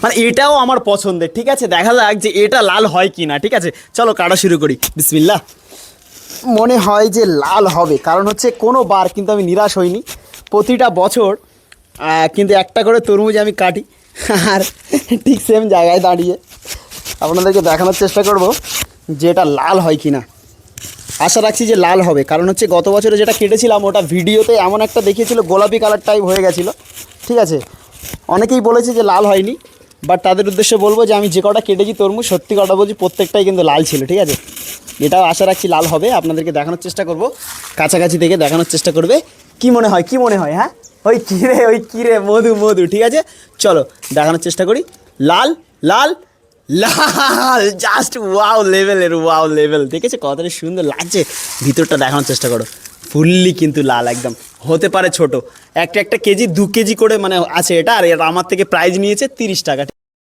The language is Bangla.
মানে এটাও আমার পছন্দের, ঠিক আছে, দেখা যাক যে এটা লাল হয় কি না। ঠিক আছে, চলো কাটা শুরু করি, বিসমিল্লাহ। মনে হয় যে লাল হবে, কারণ হচ্ছে কোনো বার কিন্তু আমি নিরাশ হইনি, প্রতিটা বছর কিন্তু একটা করে তরমুজ আমি কাটি, আর ঠিক সেম জায়গায় দাঁড়িয়ে আপনাদেরকে দেখানোর চেষ্টা করব যে এটা লাল হয় কি না। আশা রাখছি যে লাল হবে, কারণ হচ্ছে গত বছরে যেটা কেটেছিলাম ওটা ভিডিওতে এমন একটা দেখিয়েছিল গোলাপি কালার টাইপ হয়ে গেছিলো। ঠিক আছে, অনেকেই বলেছে যে লাল হয়নি, বাট তাদের উদ্দেশ্যে বলবো যে আমি যে কটা কেটেছি তরমুজ, সত্যি কথা বলছি প্রত্যেকটাই কিন্তু লাল ছিল। ঠিক আছে, এটাও আশা রাখছি লাল হবে, আপনাদেরকে দেখানোর চেষ্টা করব, কাছাকাছি থেকে দেখানোর চেষ্টা করবে। কি মনে হয়, কি মনে হয়? হ্যাঁ, ওই কিরে মধু মধু। ঠিক আছে, চলো দেখানোর চেষ্টা করি। লাল লাল লাল, জাস্ট ওয়াও লেভেলের, ওয়াও লেভেল। দেখেছে কতটা সুন্দর লাগছে, ভিতরটা দেখানোর চেষ্টা করো, ফুললি কিন্তু লাল একদম। হতে পারে ছোট, একটা একটা কেজি 2 কেজি করে মানে আছে এটা, আর এটা আমার থেকে প্রাইস নিয়েছে 30 টাকা।